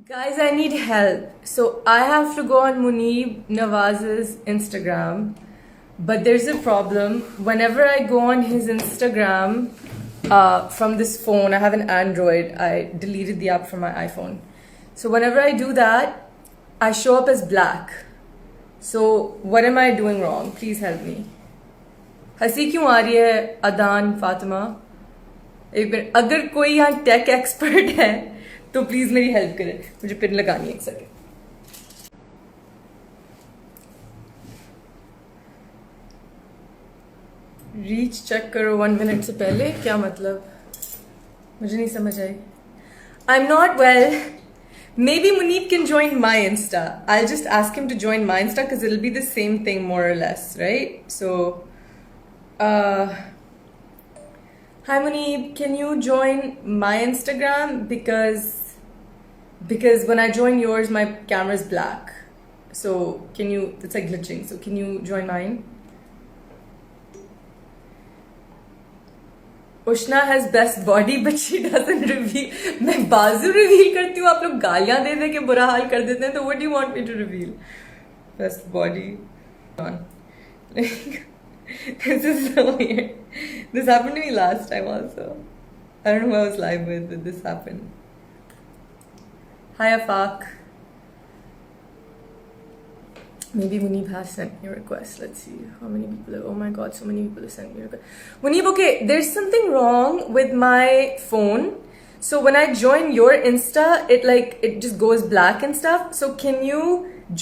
Guys, I need help. So I have to go on Muneeb Nawaz's Instagram, but there's a problem. Whenever I go on his Instagram from this phone, I have an Android. I deleted the app from my iPhone. So whenever I do that, I show up as black. So what am I doing wrong? Please help me. हंसी क्यों आ रही है अदान फातिमा? एक minute, अगर कोई यहाँ tech expert है तो प्लीज मेरी हेल्प करें, मुझे पिन लगानी है एक सेकंड. रीच चेक करो 1 मिनट से पहले, क्या मतलब? मुझे नहीं समझ आई. I am not well. Maybe Muneeb can join my Insta. I'll just ask him to join my Insta because it'll be the same thing more or less, right? So, hi Muneeb, can you join my Instagram because when I join yours, my camera's black. So can you? It's like glitching. So can you join mine? Ushna has best body, but she doesn't reveal. मैं बाजू reveal करती हूँ, आप लोग गालियाँ दे दे के बुरा हाल कर देते हैं. तो what do you want me to reveal? Best body. This is so weird. This happened to me last time also. I don't know who I was live with, but this happened. Hi Afaq. Maybe Muneeb has sent me a request. Let's see how many people have. Oh my god, so many people have sent me a request. Muneeb, okay, there's something wrong with my phone. So when I join your Insta, it just goes black and stuff. So can you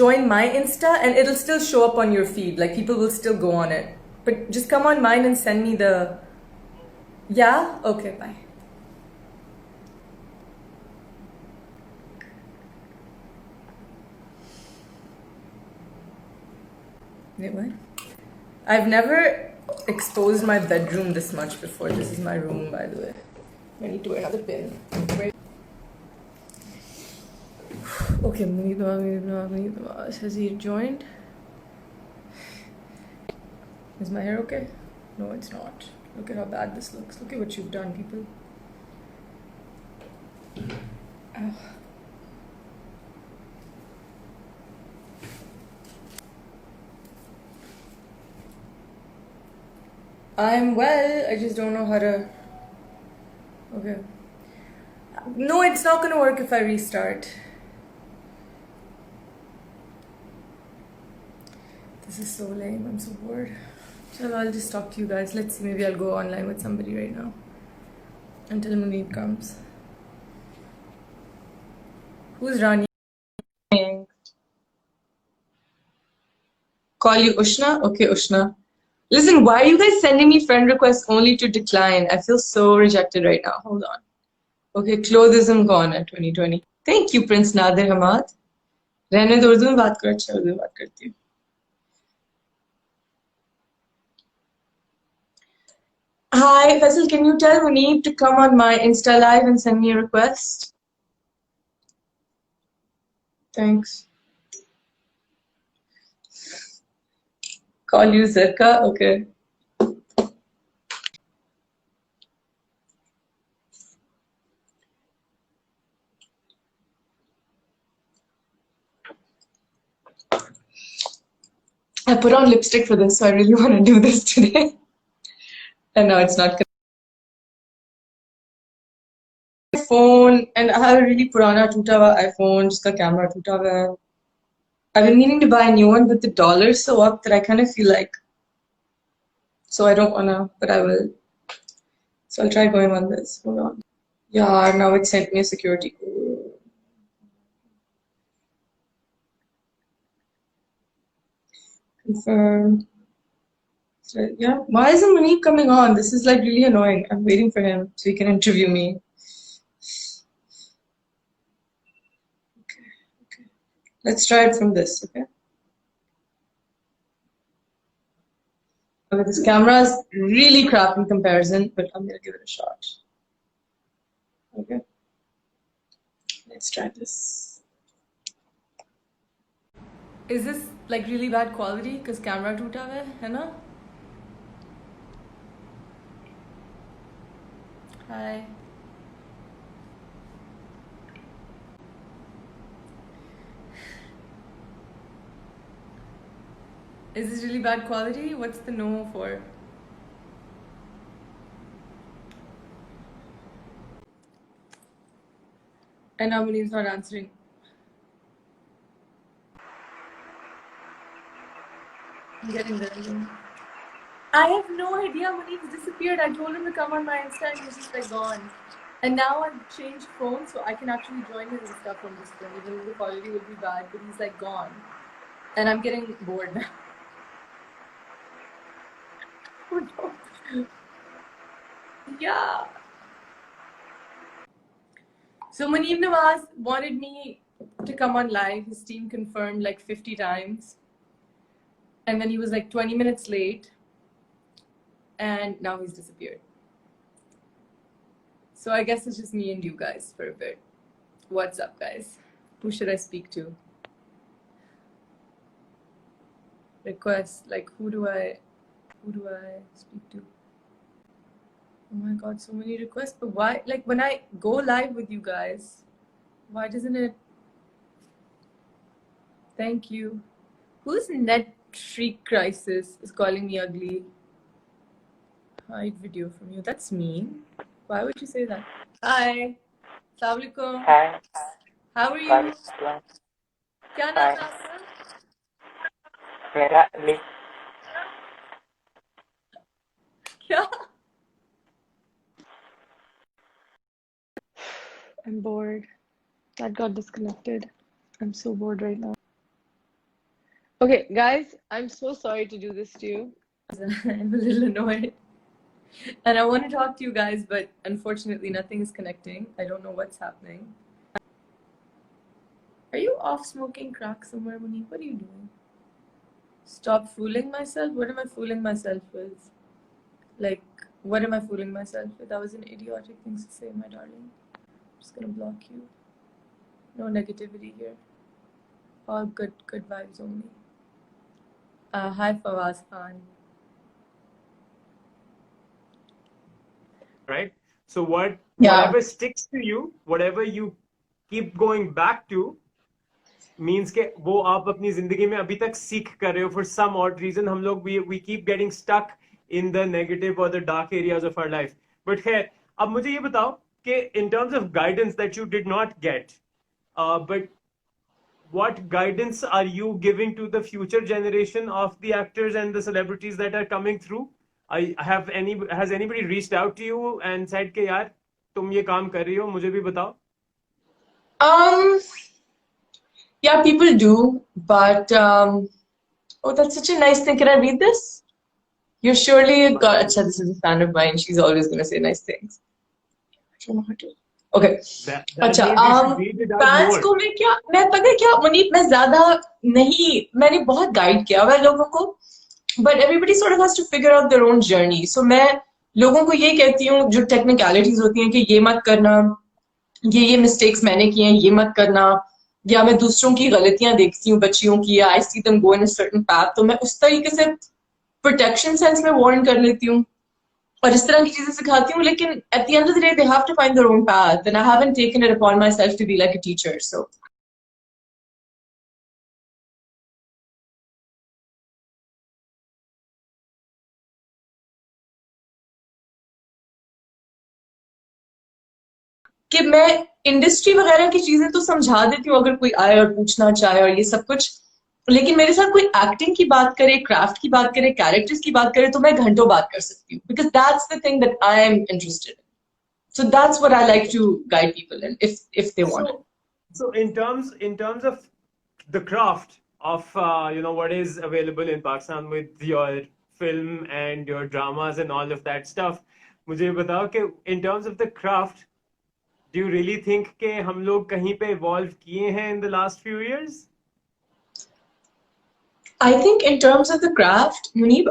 join my Insta and it'll still show up on your feed? Like people will still go on it. But just come on mine and send me the. Yeah? Okay, bye. Wait, what? I've never exposed my bedroom this much before. This is my room, by the way. I need to wear another pin. Okay, Muneeb, has he joined? Is my hair okay? No, it's not. Look at how bad this looks. Look at what you've done, people. Ow. I'm well, I just don't know how to. Okay. No, it's not gonna work if I restart. This is so lame, I'm so bored. So I'll just talk to you guys. Let's see, maybe I'll go online with somebody right now until Muneeb comes. Who's Rani? Call you Ushna? Okay, Ushna. Listen, why are you guys sending me friend requests only to decline? I feel so rejected right now. Hold on. Okay, clothism gone at 2020. Thank you, Prince Nadir Hamad. रहने दो, उर्दू में बात करो, अच्छा उर्दू में बात करती हूँ. Hi, Faisal, can you tell Muneeb to come on my Insta Live and send me a request? Thanks. Call you Zirka? Okay. I put on lipstick for this, so I really want to do this today. And no, it's not. Phone, and I have a really purana toota hua iPhone, jiska camera toota hua hai. I've been meaning to buy a new one, but the dollar's so up that I kind of feel like. So I don't wanna, but I will. So I'll try going on this. Hold on. Yeah, now it sent me a security code. Confirm. So, yeah. Why isn't Muneeb coming on? This is like really annoying. I'm waiting for him so he can interview me. Okay. Let's try it from this, okay? Okay, this camera is really crap in comparison, but I'm gonna give it a shot. Okay. Let's try this. Is this like really bad quality? Because camera toota hai na? Hi. Is this really bad quality? What's the no for? And now Muneeb's not answering. I'm getting there again. I have no idea. Muneeb's disappeared. I told him to come on my Insta and he's just like gone. And now I've changed phones so I can actually join his Insta from this phone. Even though the quality will be bad, but he's like gone. And I'm getting bored now. Oh no. Yeah. So Muneeb Nawaz wanted me to come on live. His team confirmed like 50 times. And then he was like 20 minutes late. And now he's disappeared. So I guess it's just me and you guys for a bit. What's up, guys? Who should I speak to? Request, like who do I speak to? Oh my god, so many requests. But why, like when I go live with you guys, why doesn't it? Thank you. Who's Net Shriek Crisis is calling me ugly? Hide video from you. That's mean. Why would you say that? Hi. Assalamualaikum. Hi. How are you? Waalaikumsalam. क्या नाम है आपका? मेरा अली. क्या? I'm bored. That got disconnected. I'm so bored right now. Okay, guys, I'm so sorry to do this to you. I'm a little annoyed. And I want to talk to you guys, but unfortunately nothing is connecting. I don't know what's happening. Are you off smoking crack somewhere, Muneeb? What are you doing? Stop fooling myself? What am I fooling myself with? Like, what am I fooling myself with? That was an idiotic thing to say, my darling. I'm just gonna block you. No negativity here. All good vibes only. Hi, Fawaz Khan. Right? So whatever sticks to you, whatever you keep going back to, means के वो आप अपनी जिंदगी में अभी तक सीख कर रहे हो. For some odd reason हम लोग we keep getting stuck in the negative or the dark areas of our life. But खैर, अब मुझे ये बताओ कि in terms of guidance that you did not get, but what guidance are you giving to the future generation of the actors and the celebrities that are coming through? Has anybody reached out to you and said कि यार तुम ये काम कर रही हो, मुझे भी बताओ? Yeah, people do, but oh, that's such a nice thing. Can I read this? You're surely got. Achha, this is a fan of mine. She's always gonna say nice things. I don't know how to. Okay. अच्छा fans को मैं पता है क्या मुनीब मैं ज़्यादा नहीं मैंने बहुत गाइड किया हुआ है लोगों को but everybody sort of has to figure out their own journey. So मैं लोगों को ये कहती हूँ जो technicalities होती हैं कि ये मत करना ये mistakes मैंने किए हैं ये मत करना या मैं दूसरों की गलतियां देखती हूँ बच्चियों की या I see them go in a certain path तो मैं उस तरीके से protection sense में warn कर लेती हूँ और इस तरह की चीजें सिखाती हूँ लेकिन at the end of the day they have to find their own path and I haven't taken it upon myself to be like a teacher so कि मैं इंडस्ट्री वगैरह की चीजें तो समझा देती हूँ अगर कोई आए और पूछना चाहे और ये सब कुछ लेकिन मेरे साथ कोई एक्टिंग की बात करे क्राफ्ट की बात करे कैरेक्टर्स की बात करे तो मैं घंटों बात कर सकती हूँ because that's the thing that I am interested in. So that's what I like to guide people in if they want it. So in terms of the craft of what is available in Pakistan with your film and your dramas and all of that stuff, मुझे बताओ कि in terms of the craft, do you really think कि हम लोग कहीं पे evolve किए हैं in the last few years? I think in terms of the craft, Muneeb,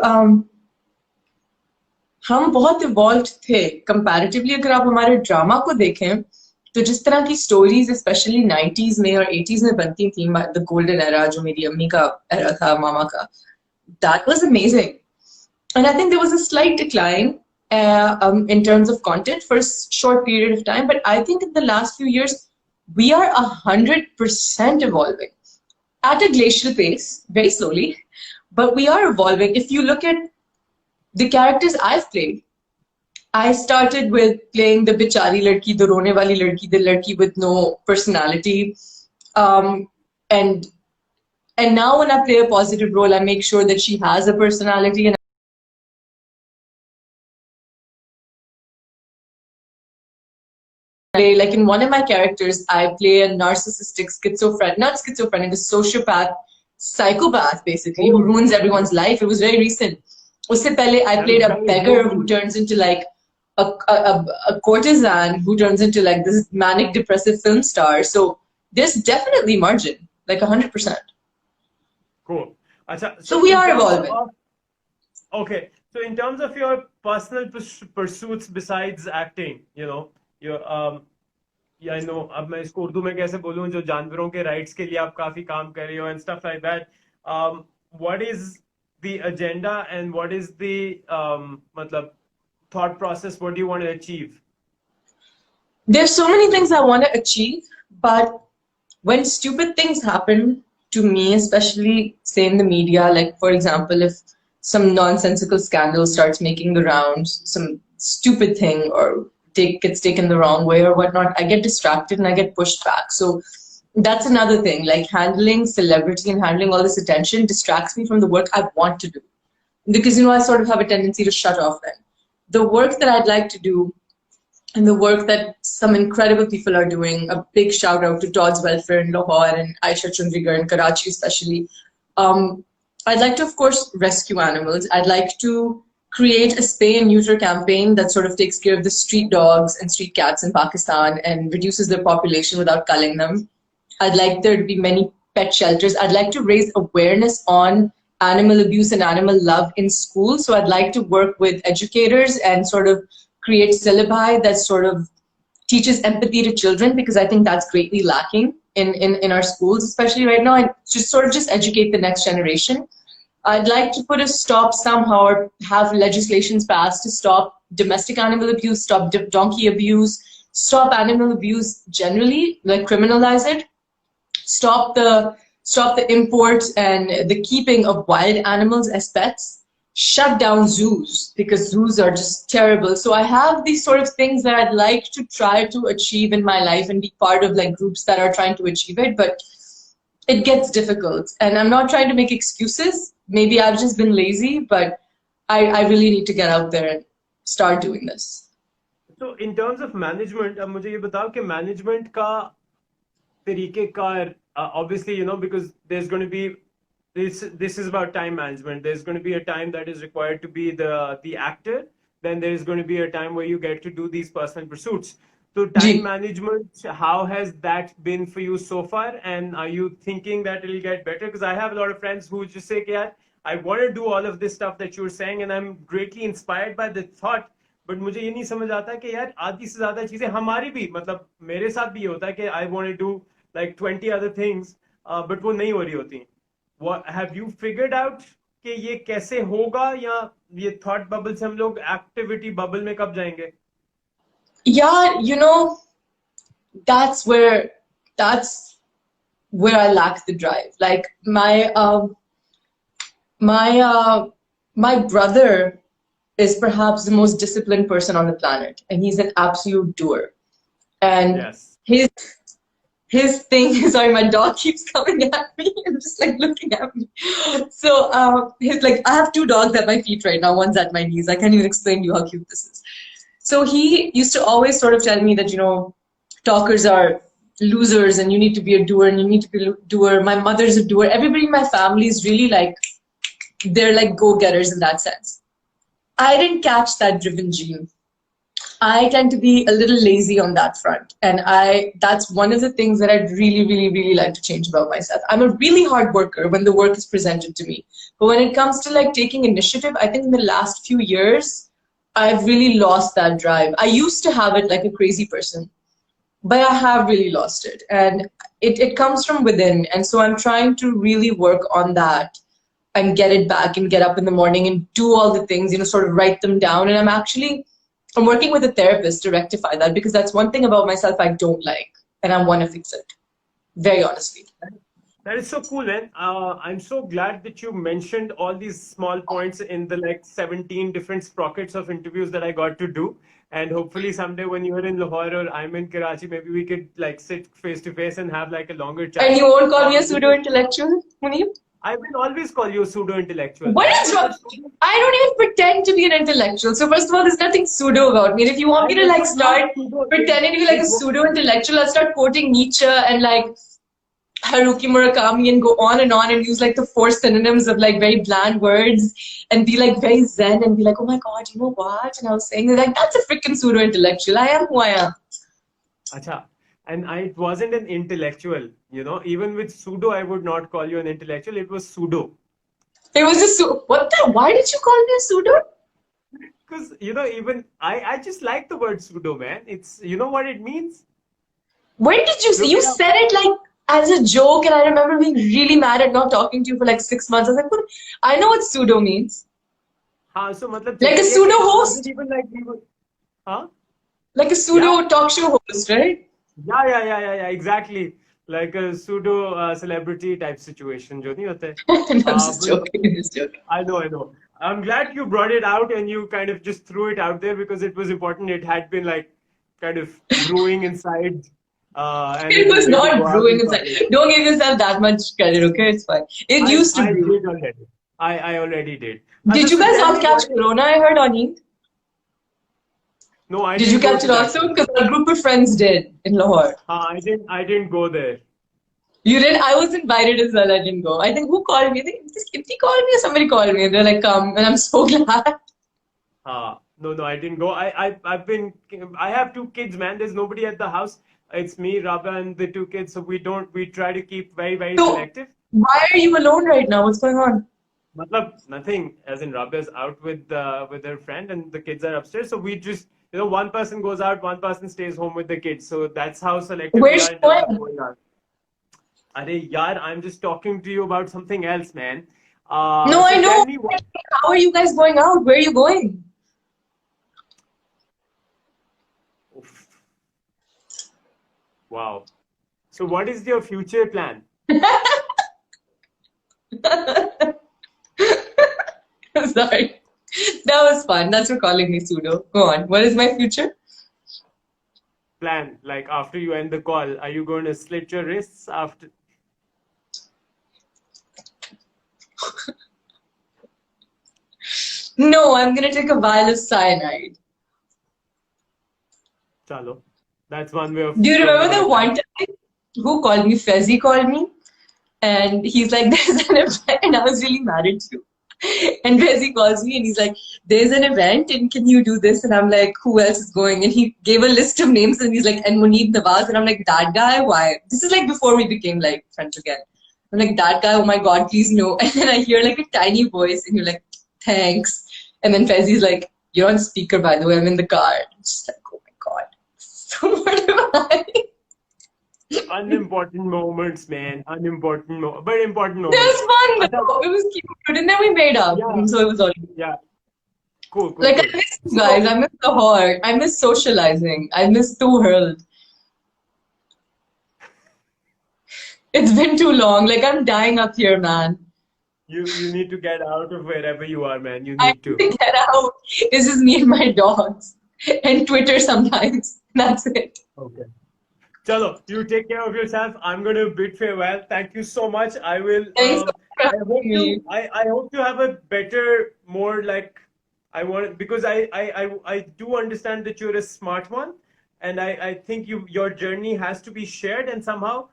हम बहुत इवॉल्व थे कंपैरेटिवली अगर आप हमारे ड्रामा को देखें तो जिस तरह की स्टोरीज स्पेशली 90s में और 80s में बनती थी द गोल्डन एरा जो मेरी अम्मी का एरा था मामा का that was amazing and I think there was a slight decline in terms of content for a short period of time but I think in the last few years we are 100% evolving at a glacial pace very slowly but we are evolving. If you look at the characters I've played, I started with playing the bichari ladki, the rone wali ladki, the ladki with no personality. Um, and now when I play a positive role, I make sure that she has a personality. And like in one of my characters, I play a narcissistic not schizophrenic, a sociopath, psychopath basically, who ruins everyone's life. It was very recent. Usse pehle, I played a beggar who turns into like a courtesan who turns into like this manic depressive film star. So there's definitely margin, like 100%. Cool. Acha, So we are evolving. Okay. So in terms of your personal pursuits besides acting, you know, I know, अब मैं इसको उर्दू में कैसे बोलूं, जो जानवरों के rights के लिए आप काफी काम कर रहे हो and stuff like that. What is the agenda and what is the मतलब thought process? What do you want to achieve? There's so many things I want to achieve, but when stupid things happen to me, especially say in the media, like for example, if some nonsensical scandal starts making the rounds, some stupid thing or gets taken the wrong way or whatnot, I get distracted and I get pushed back. So that's another thing, like handling celebrity and handling all this attention distracts me from the work I want to do. Because, you know, I sort of have a tendency to shut off then. The work that I'd like to do and the work that some incredible people are doing, a big shout out to Todd's Welfare in Lahore and Aisha Chundrigar in Karachi especially. I'd like to, of course, rescue animals. I'd like to create a spay and neuter campaign that sort of takes care of the street dogs and street cats in Pakistan and reduces their population without culling them. I'd like there to be many pet shelters. I'd like to raise awareness on animal abuse and animal love in schools. So I'd like to work with educators and sort of create syllabi that sort of teaches empathy to children, because I think that's greatly lacking in our schools, especially right now, and just educate the next generation. I'd like to put a stop somehow or have legislations passed to stop domestic animal abuse, stop donkey abuse, stop animal abuse generally, like criminalize it, stop the import and the keeping of wild animals as pets, shut down zoos because zoos are just terrible. So I have these sort of things that I'd like to try to achieve in my life and be part of like groups that are trying to achieve it, but it gets difficult. And I'm not trying to make excuses. Maybe I've just been lazy, but I really need to get out there and start doing this. So in terms of management, अब मुझे ये बताओ कि management का तरीक़ेकार, obviously, you know, because there's going to be this is about time management. There's going to be a time that is required to be the actor. Then there's going to be a time where you get to do these personal pursuits. So time management, how has that been for you so far? And are you thinking that it'll get better? Because I have a lot of friends who just say, yeah, I want to do all of this stuff that you're saying, and I'm greatly inspired by the thought. But मुझे ये नहीं समझ आता कि यार आधी से ज़्यादा चीजें हमारी भी, मतलब मेरे साथ भी ये होता है कि I want to do like 20 other things, but वो नहीं हो रही होती. What have you figured out कि ये कैसे होगा, या ये thought bubble से हम लोग activity bubble में कब जाएंगे? Yeah, you know, that's where I lack the drive. Like my brother is perhaps the most disciplined person on the planet, and he's an absolute doer. And yes. his thing is, sorry, my dog keeps coming at me and just like looking at me. So he's like, I have two dogs at my feet right now. One's at my knees. I can't even explain to you how cute this is. So he used to always sort of tell me that, you know, talkers are losers and you need to be a doer and you need to be a doer. My mother's a doer. Everybody in my family is really like, they're like go-getters in that sense. I didn't catch that driven gene. I tend to be a little lazy on that front. And that's one of the things that I'd really, really, really like to change about myself. I'm a really hard worker when the work is presented to me. But when it comes to like taking initiative, I think in the last few years, I've really lost that drive. I used to have it like a crazy person, but I have really lost it. And it comes from within. And so I'm trying to really work on that and get it back and get up in the morning and do all the things, you know, sort of write them down. And I'm working with a therapist to rectify that, because that's one thing about myself I don't like, and I want to fix it, very honestly. That is so cool, man. I'm so glad that you mentioned all these small points in the like 17 different sprockets of interviews that I got to do. And hopefully someday when you're in Lahore or I'm in Karachi, maybe we could like sit face to face and have like a longer And chat. you won't call me a Because pseudo-intellectual, Muneeb? I will always call you a pseudo-intellectual, What man. is wrong? I don't even pretend to be an intellectual. So first of all, there's nothing pseudo about me. And if you want I me to know, like no, not start pseudo. pretending to be like a pseudo-intellectual, I'll start quoting Nietzsche and like Haruki Murakami and go on and use like the four synonyms of like very bland words and be like very zen and be like, oh my God, you know what? And I was saying like, that's a freaking pseudo-intellectual. I am who I am. Acha. And I wasn't an intellectual, even with pseudo, I would not call you an intellectual. It was pseudo. It was just, why did you call me a pseudo? Because, even I just like the word pseudo, man. It's, you know what it means? When did you say, Look you it up. said it like as a joke and I remember being really mad at not talking to you for like 6 months. I was like, what? I know what pseudo means. So matlab Like a chalo, pseudo it wasn't host, even like we were, huh? like a Yeah, pseudo talk show host, right? yeah, exactly. Like a pseudo celebrity type situation, jo nahi hote. And I'm just But joking, I'm just joking. I know. I'm glad you brought it out and you kind of just threw it out there because it was important. It had been like kind of brewing inside, and It it was was ready to not go out brewing in inside. public. Don't give yourself that much credit, okay? It's fine. It used to I brew. did already. I already did. Did Acha, you so guys tell all me catch what is. Corona? I heard on Eid. No, I Did you didn't go catch to it that also? one. Because a group of friends did in Lahore. I didn't go there. You did? I was invited as well. I didn't go. I think who called me? I think Kipti called me or somebody called me. They're like, come. And I'm so glad. No, I didn't go. I have two kids, man. There's nobody at the house. It's me, Rabia, and the two kids. So we try to keep very, very So, selective. why are you alone right now? What's going on? Matlab, nothing. As in Rabia's out with her friend and the kids are upstairs. So we just, one person goes out, one person stays home with the kids. So that's how selective we Where's are she in terms of going? going out. Are yaar, I'm just talking to you about something else, man. No, I So tell know. me what. How are you guys going out? Where are you going? Wow. So what is your future plan? Sorry. That was fun. That's for calling me pseudo. Go on. What is my future? Plan, like after you end the call, are you going to slit your wrists after? No, I'm gonna take a vial of cyanide. Chalo. That's one way of Do you going remember about the it. one time who called me? Fezzi called me, and he's like, "There's an event," and I was really mad at you. And Fezzi calls me, and he's like, "There's an event, and can you do this?" And I'm like, "Who else is going?" And he gave a list of names, and he's like, "And Muneeb, Nawaz," and I'm like, "That guy? Why?" This is like before we became like friends again. I'm like, "That guy? Oh my God, please no!" And then I hear like a tiny voice, and you're like, "Thanks." And then Fezzi's like, "You're on speaker, by the way. I'm in the car." I'm just like, "Oh my God." So what am I? Unimportant moments, man. But important It moments. was fun Acha, though. It was cute. And then we made up. yeah, And so it was all yeah. Cool. like I miss you guys. So, I miss the horde. I miss socializing. I miss two hurled. It's been too long. Like I'm dying up here, man. you need to get out of wherever you are, man. You I need need to. to get out. This is me and my dogs. And Twitter sometimes. That's it. Okay. Chalo, you take care of yourself. I'm going to bid farewell. Thank you so much. I will. Thanks for I having hope me. I hope to have a better, more like I want because I do understand that you're a smart one, and I think your journey has to be shared, and somehow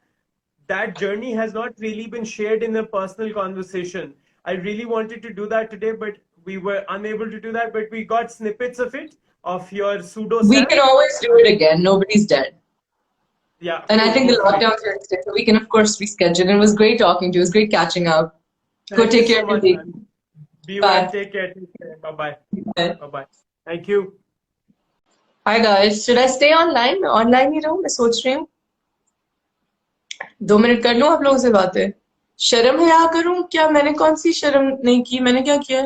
that journey has not really been shared in a personal conversation. I really wanted to do that today, but we were unable to do that. But we got snippets of it of your pseudo We can self. always do it again. Nobody's dead. Yeah, And I cool. think the Hopefully. lockdown's here to stay. So we can, of course, reschedule. And it was great talking to you. It was great catching up. Go Thank you take care so of your much, day. man. Be well. Bye. Take care. Bye bye. Bye. Bye bye. Thank you. Hi guys. Should I stay online? मैं online ही रहूं? मैं सोच रही हूँ 2 minute कर लूं आप लोगों से बातें शर्म हया करूं क्या मैंने कौन सी शर्म नहीं की मैंने क्या किया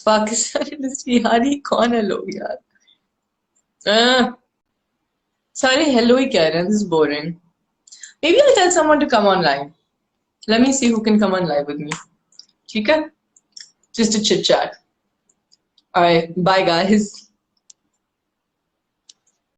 पाकिस्तान इंडस्ट्री यार ये कौन है लोग यार सारे हेलो ही कह रहे हैं this is boring maybe I'll tell someone to come online Let me see who can come on live with me. Okay? Just to chit chat. Alright, bye guys.